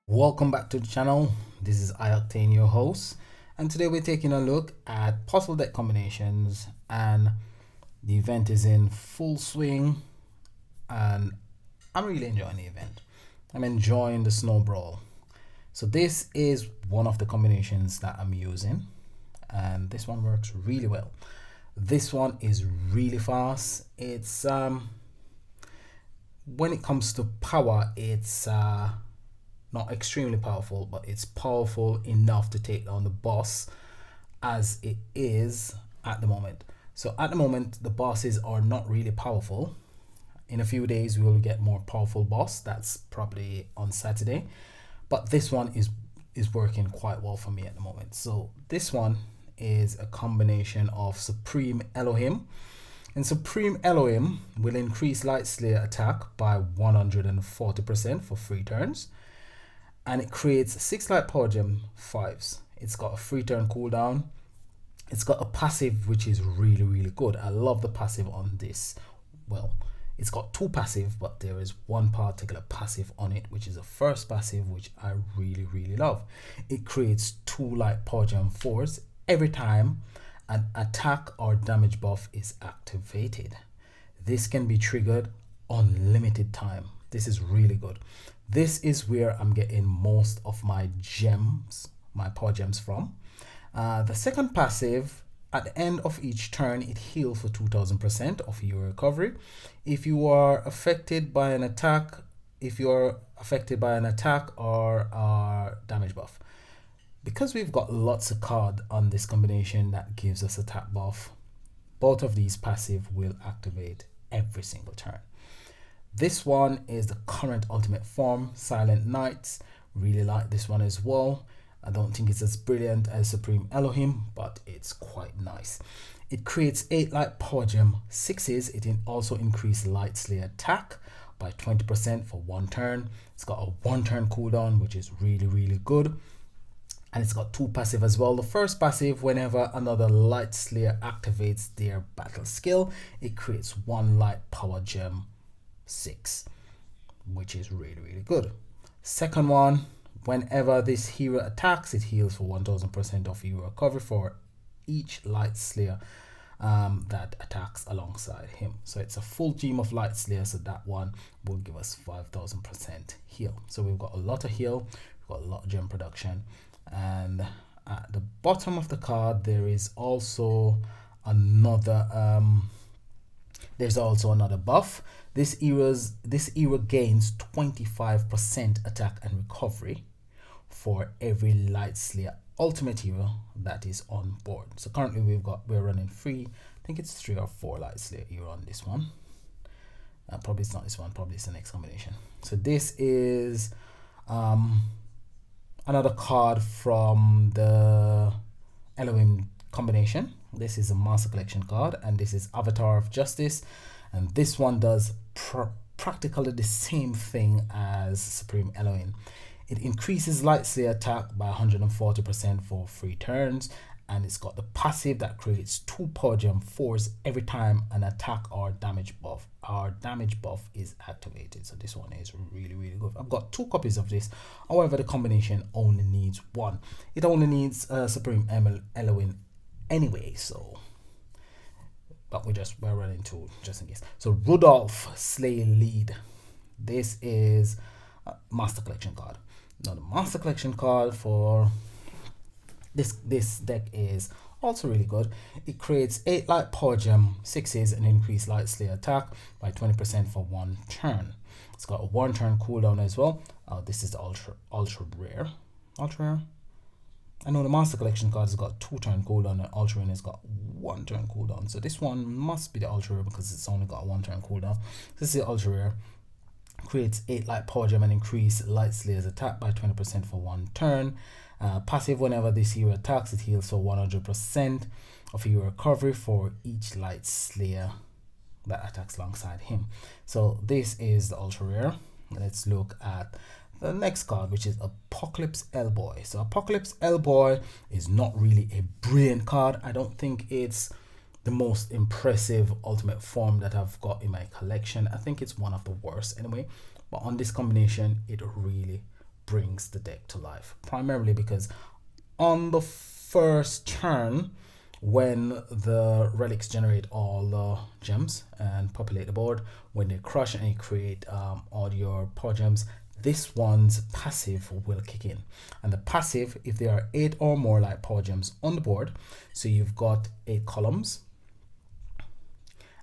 Welcome back to the channel. This is Octane, your host, and today we're taking a look at puzzle deck combinations, and the event is in full swing and I'm really enjoying the event. I'm enjoying the SnowBrawl. So this is one of the combinations that I'm using, and this one works really well. This one is really fast. It's when it comes to power, it's not extremely powerful, but it's powerful enough to take down the boss as it is at the moment. So at the moment, the bosses are not really powerful. In a few days, we will get more powerful boss. That's probably on Saturday. But this one is working quite well for me at the moment. So this one is a combination of Supreme Elohim. And Supreme Elohim will increase Light Slayer attack by 140% for 3 turns. And it creates 6 light power gem 5s. It's got a 3 turn cooldown. It's got a passive which is really good. I love the passive on this. Well, it's got 2 passive, but there is one particular passive on it, which is the first passive, which I really love. It creates 2 light power gem 4s every time an attack or damage buff is activated. This can be triggered unlimited time. This is really good. This is where I'm getting most of my gems, my power gems from. The second passive, at the end of each turn, it heals for 2000% of your recovery. If you are affected by an attack, or damage buff. Because we've got lots of card on this combination that gives us attack buff, both of these passive will activate every single turn. This one is the current ultimate form, Silent Knights. Really like this one as well. I don't think it's as brilliant as Supreme Elohim, but it's quite nice. It creates 8 light power gem 6s. It also increases Light Slayer attack by 20% for 1 turn. It's got a 1 turn cooldown, which is really good. And it's got 2 passive as well. The first passive, whenever another Light Slayer activates their battle skill, it creates 1 light power gem 6, which is really good. Second one, whenever this hero attacks, it heals for 1000% of your recovery for each Light Slayer that attacks alongside him. So it's a full team of Light Slayer, so that one will give us 5000% heal. So we've got a lot of heal, we've got a lot of gem production. And at the bottom of the card, there is also another buff. This era gains 25% attack and recovery for every Light Slayer ultimate hero that is on board. So currently we're running 3, I think it's 3 or 4 Light Slayer hero on this one. Probably it's not this one, probably it's the next combination. So this is another card from the Elohim combination. This is a Master Collection card, and this is Avatar of Justice, and this one does practically the same thing as Supreme Elohim. It increases Light Slayer attack by 140% for 3 turns, and it's got the passive that creates 2 power gem 4s every time an attack or damage buff is activated. So this one is really good. I've got 2 copies of this. However, the combination only needs 1. It only needs Supreme Elohim anyway, so but we're running 2 just in case. So Rudolph Slay Lead. This is a Master Collection card. Now the Master Collection card for this deck is also really good. It creates 8 light power gem 6s and increase Light Slayer attack by 20% for 1 turn. It's got a 1 turn cooldown as well. This is the ultra rare. I know the Master Collection card has got 2 turn cooldown, and ultra rare has got 1 turn cooldown. So this one must be the ultra rare because it's only got a 1 turn cooldown. This is the ultra rare. Creates 8 light power gem and increase Light Slayer's attack by 20% for 1 turn. Passive, whenever this hero attacks, it heals for 100% of your recovery for each Light Slayer that attacks alongside him. So this is the ultra rare. Let's look at the next card, which is Apocalypse Hellboy. So Apocalypse Hellboy is not really a brilliant card. I don't think it's the most impressive ultimate form that I've got in my collection. I think it's one of the worst anyway, but on this combination it really brings the deck to life, primarily because on the first turn, when the relics generate all the gems and populate the board, when they crush and you create all your power gems, this one's passive will kick in. And the passive, if there are 8 or more light power gems on the board, so you've got 8 columns,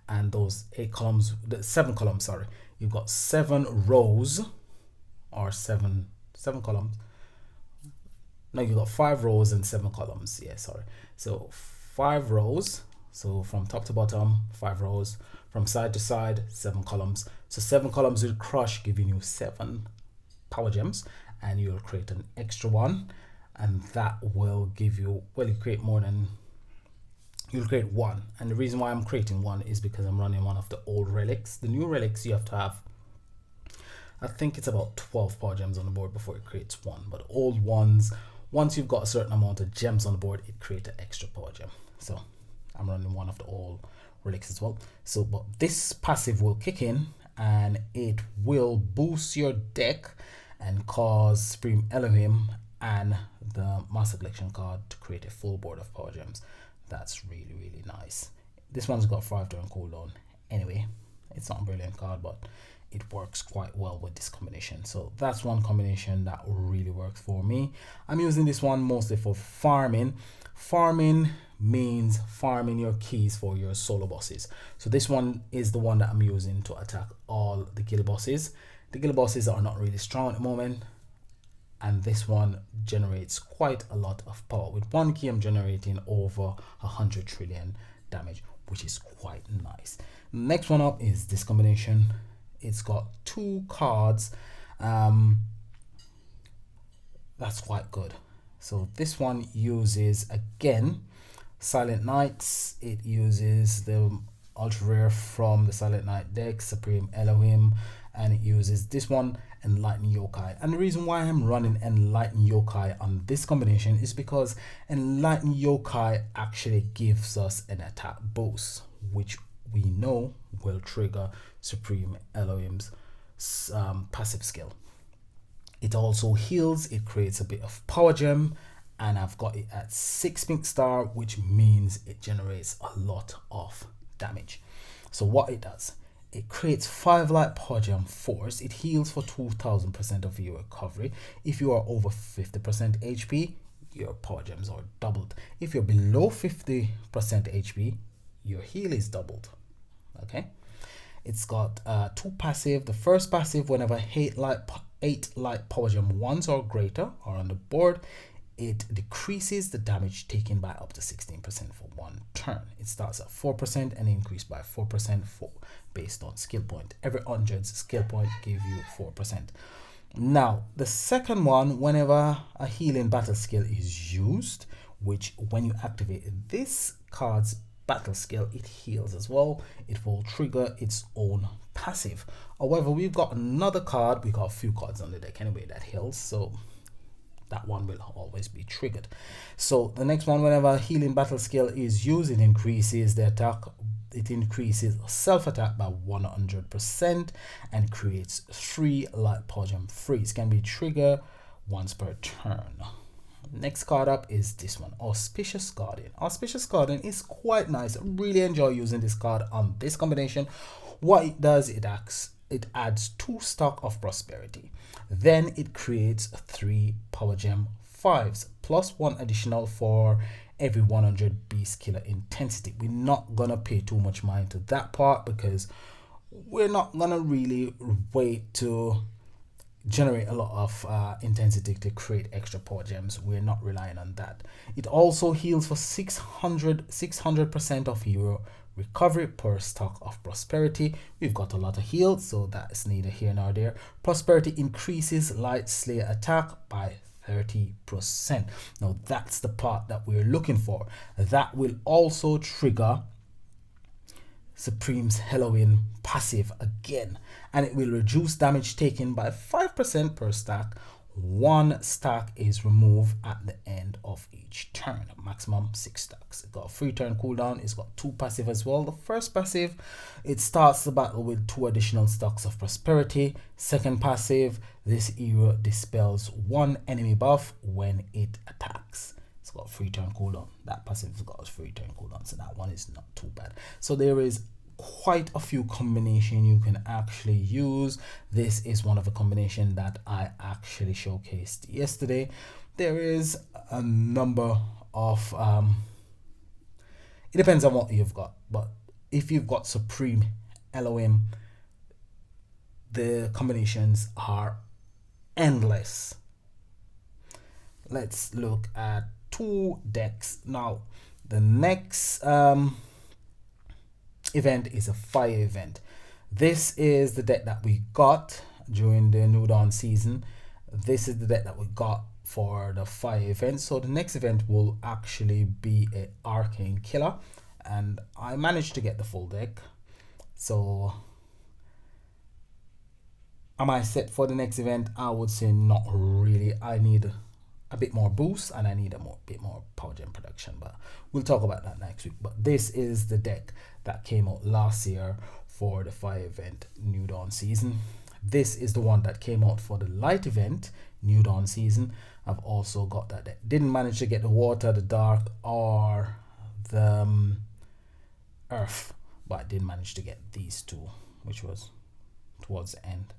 and those 8 columns, 7 columns, sorry, you've got 7 rows, or 7 columns. No, you've got 5 rows and 7 columns. Yeah, sorry. So 5 rows, so from top to bottom, 5 rows, from side to side, 7 columns. So 7 columns will crush, giving you 7 power gems, and you'll create an extra one, and that will give you, well, you create more than, you'll create 1. And the reason why I'm creating 1 is because I'm running one of the old relics. The new relics, you have to have, I think it's about 12 power gems on the board before it creates 1, but old ones, once you've got a certain amount of gems on the board, it creates an extra power gem. So I'm running one of the old relics as well. So, but this passive will kick in, and it will boost your deck and cause Supreme Elohim and the Master Collection card to create a full board of power gems. That's really, really nice. This one's got 5 turn cooldown. Anyway, it's not a brilliant card, but it works quite well with this combination. So that's one combination that really works for me. I'm using this one mostly for farming. Farming means farming your keys for your solo bosses. So this one is the one that I'm using to attack all the guild bosses. The guild bosses are not really strong at the moment, and this one generates quite a lot of power. With 1 key, I'm generating over 100 trillion damage, which is quite nice. Next one up is this combination. It's got 2 cards. That's quite good. So this one uses, again, Silent Knights. It uses the ultra rare from the Silent Knight deck, Supreme Elohim, and it uses this one, Enlightened Yokai. And the reason why I'm running Enlightened Yokai on this combination is because Enlightened Yokai actually gives us an attack boost, which we know will trigger Supreme Elohim's passive skill. It also heals, it creates a bit of power gem, and I've got it at 6 pink star, which means it generates a lot of damage. So what it does, it creates 5 light power gem force. It heals for 2000% of your recovery. If you are over 50% HP, your power gems are doubled. If you're below 50% HP, your heal is doubled. Okay, it's got 2 passive. The first passive, whenever 8 light power gem 1s or greater are on the board, it decreases the damage taken by up to 16% for 1 turn. It starts at 4% and increase by 4% based on skill point. Every 100 skill point give you 4%. Now, the second one, whenever a healing battle skill is used, which when you activate this card's battle skill, it heals as well. It will trigger its own passive. However, we've got another card. We got a few cards on the deck anyway that heals, so that one will always be triggered. So the next one, whenever a healing battle skill is used, it increases the attack. It increases self-attack by 100% and creates 3 light power gem freeze. Can be triggered once per turn. Next card up is this one, Auspicious Garden. Auspicious Garden is quite nice. I really enjoy using this card on this combination. What it does, it adds 2 stock of prosperity. Then it creates 3 power gem 5s plus 1 additional for every 100 beast killer intensity. We're not gonna pay too much mind to that part because we're not gonna really wait to generate a lot of intensity to create extra power gems. We're not relying on that. It also heals for 600% of your recovery per stock of prosperity. We've got a lot of heals, so that's neither here nor there. Prosperity increases light slayer attack by 30%. Now that's the part that we're looking for. That will also trigger Supreme's Halloween passive again, and it will reduce damage taken by 5% per stack. 1 stack is removed at the end of each turn, maximum 6 stacks. It got a 3 turn cooldown. It's got 2 passive as well. The first passive, it starts the battle with 2 additional stocks of prosperity. Second passive, This hero dispels one enemy buff when it attacks. It's got 3 turn cooldown. That passive has got a 3 turn cooldown, so that one is not too bad. So there is quite a few combination you can actually use. This is one of the combination that I actually showcased yesterday. There is a number of it depends on what you've got, but if you've got Supreme Elohim, the combinations are endless. Let's look at 2 decks now. The next event is a fire event. This is the deck that we got during the New Dawn season. This is the deck that we got for the fire event. So the next event will actually be a Arcane Killer, and I managed to get the full deck. So am I set for the next event? I would say not really. I need a bit more boost and I need a bit more power gem production, but we'll talk about that next week. But this is the deck that came out last year for the fire event New Dawn season. This is the one that came out for the light event New Dawn season. I've also got that deck. Didn't manage to get the water, the dark, or the earth, but I did manage to get these 2, which was towards the end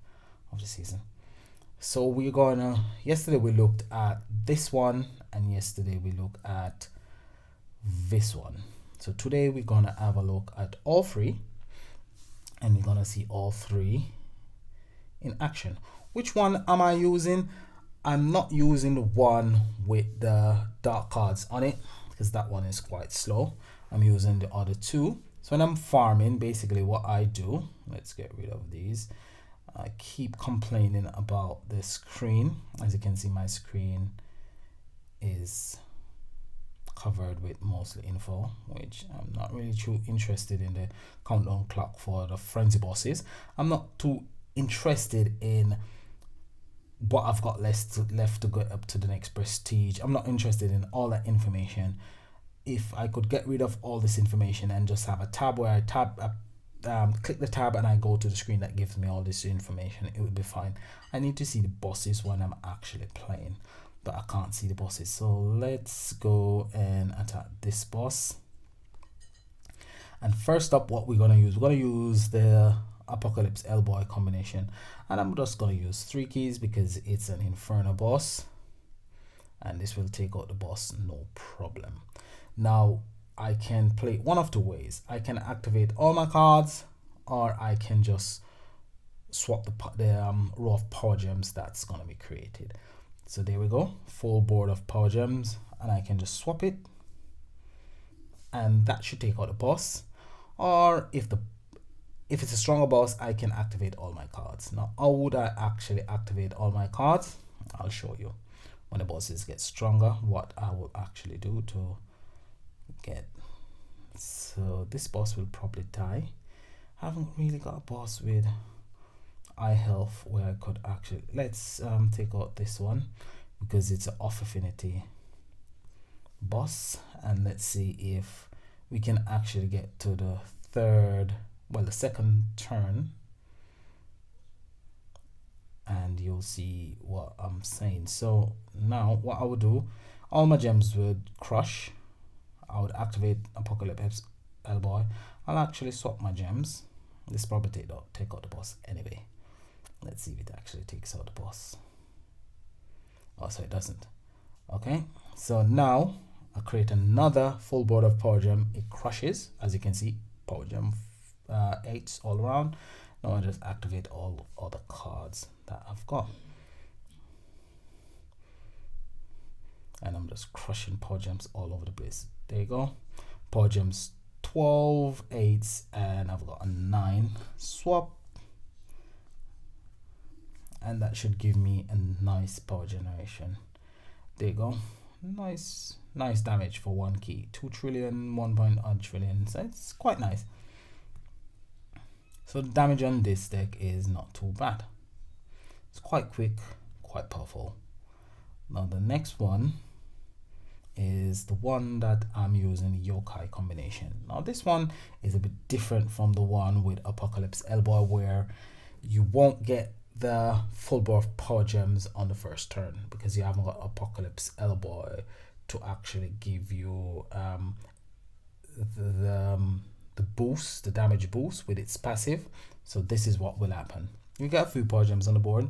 of the season. So we're gonna, yesterday we looked at this one, and yesterday we looked at this one. So today we're gonna have a look at all 3, and we're gonna see all 3 in action. Which one am I using? I'm not using the one with the dark cards on it, because that one is quite slow. I'm using the other 2. So when I'm farming, basically what I do, let's get rid of these. I keep complaining about the screen. As you can see, my screen is covered with mostly info, which I'm not really too interested in the countdown clock for the frenzy bosses. I'm not too interested in what I've got left to go up to the next prestige. I'm not interested in all that information. If I could get rid of all this information and just have a tab where I click the tab and I go to the screen that gives me all this information, it would be fine. I need to see the bosses when I'm actually playing, but I can't see the bosses. So let's go and attack this boss. And first up, what we're going to use the Apocalypse Hellboy combination, and I'm just going to use 3 keys because it's an Inferno boss, and this will take out the boss no problem. Now I can play one of 2 ways. I can activate all my cards, or I can just swap the row of power gems that's going to be created. So there we go, full board of power gems, and I can just swap it, and that should take out the boss. Or if it's a stronger boss, I can activate all my cards. Now, how would I actually activate all my cards? I'll show you when the bosses get stronger what I will actually do to get. So this boss will probably die. I haven't really got a boss with eye health where I could actually, let's take out this one because it's an off affinity boss, and let's see if we can actually get to the the second turn, and you'll see what I'm saying. So now what I would do, all my gems would crush. I would activate Apocalypse Hellboy. I'll actually swap my gems. This probably take out the boss anyway. Let's see if it actually takes out the boss. Oh, so it doesn't. Okay, so now I create another full board of power gem. It crushes, as you can see, power gem 8s all around. Now I just activate all other cards that I've got, and I'm just crushing power gems all over the place. There you go, power gems 12, 8s, and I've got a 9. Swap, and that should give me a nice power generation. There you go, nice damage for 1 key. 2 trillion, 1.1 trillion, so it's quite nice. So the damage on this deck is not too bad. It's quite quick, quite powerful. Now the next one is the one that I'm using, the yokai combination. Now this one is a bit different from the one with Apocalypse Hellboy, where you won't get the full bar of power gems on the first turn, because you haven't got Apocalypse Elbow to actually give you the boost, the damage boost with its passive. So this is what will happen. You get a few power gems on the board,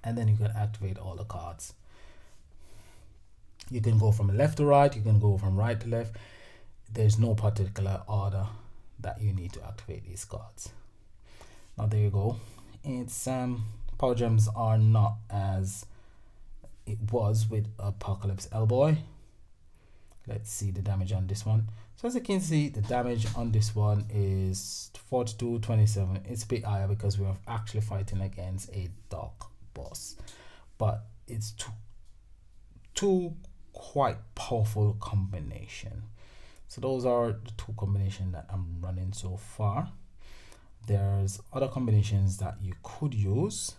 and then you can activate all the cards. You can go from left to right, you can go from right to left. There's no particular order that you need to activate these cards. Now there you go. It's power gems are not as it was with Apocalypse Elbow. Let's see the damage on this one. So as you can see, the damage on this one is 42-27. It's a bit higher because we're actually fighting against a dark boss, but it's two quite powerful combination. So those are the two combinations that I'm running so far. There's other combinations that you could use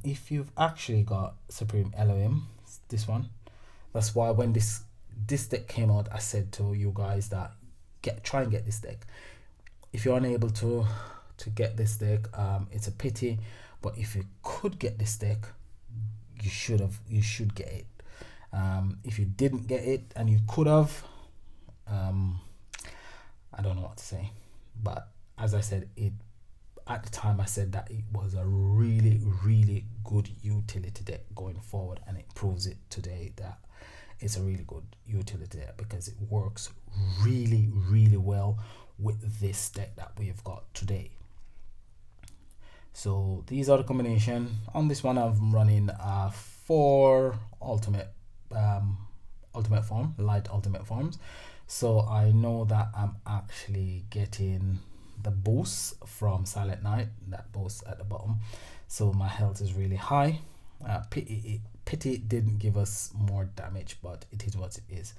if you've actually got Supreme Elohim, this one. That's why when this deck came out, I said to you guys that try and get this deck. If you're unable to get this deck, it's a pity, but if you could get this deck, you should get it. If you didn't get it and you could have, I don't know what to say, but as I said, at the time I said that it was a really good utility deck going forward, and it proves it today that it's a really good utility deck because it works really well with this deck that we've got today. So these are the combination. On this one I'm running 4 ultimate form, light ultimate forms. So I know that I'm actually getting the boost from Silent Night, that boost at the bottom. So my health is really high. Pity it didn't give us more damage, but it is what it is.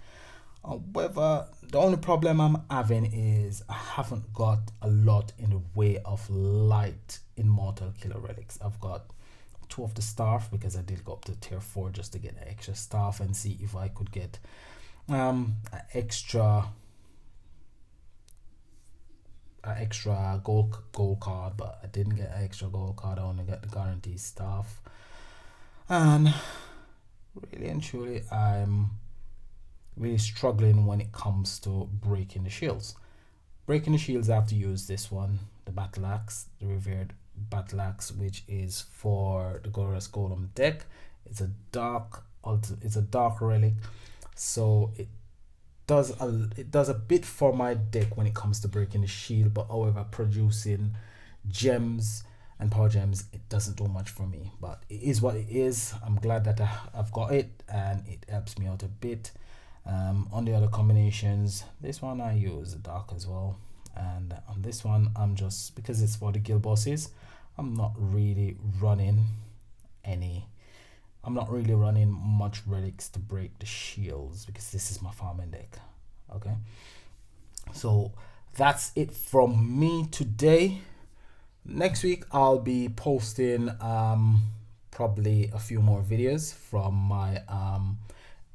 However, the only problem I'm having is I haven't got a lot in the way of light immortal killer relics. I've got 2 of the staff because I did go up to tier 4 just to get an extra staff and see if I could get an extra gold card, but I didn't get an extra gold card. I only got the guarantee staff, and really and truly I'm really struggling when it comes to breaking the shields. Breaking the shields, I have to use this one, the battle axe, the revered battle axe, which is for the Glorious Golem deck. It's a dark relic, so it does a bit for my deck when it comes to breaking the shield, but however, producing gems and power gems, it doesn't do much for me, but it is what it is. I'm glad that I've got it, and it helps me out a bit. On the other combinations, this one I use the dark as well, and on this one I'm just, because it's for the guild bosses, I'm not really running much relics to break the shields because this is my farming deck. Okay, so that's it from me today. Next week I'll be posting probably a few more videos from my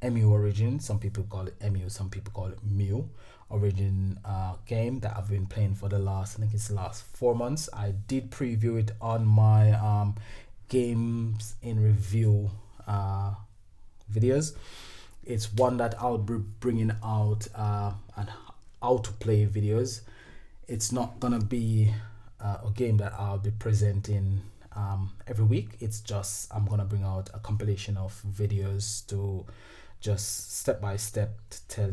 MU origin. Some people call it MU, some people call it Mu origin game that I've been playing for the last 4 months. I did preview it on my games in review videos. It's one that I'll be bringing out and how to play videos. It's not gonna be a game that I'll be presenting every week. It's just I'm gonna bring out a compilation of videos to just step by step to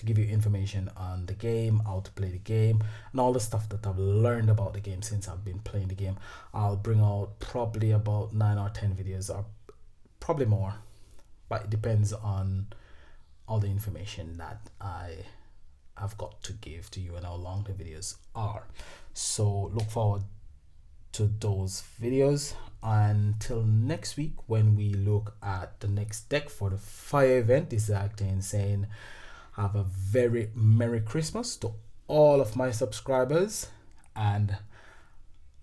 give you information on the game, how to play the game, and all the stuff that I've learned about the game since I've been playing the game. I'll bring out probably about 9 or 10 videos, or probably more, but it depends on all the information that I've got to give to you and how long the videos are. So look forward to those videos until next week when we look at the next deck for the fire event. This is Octane saying have a very Merry Christmas to all of my subscribers, and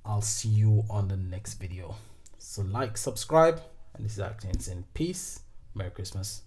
I'll see you on the next video. So like, subscribe, and this is Octane saying peace, Merry Christmas.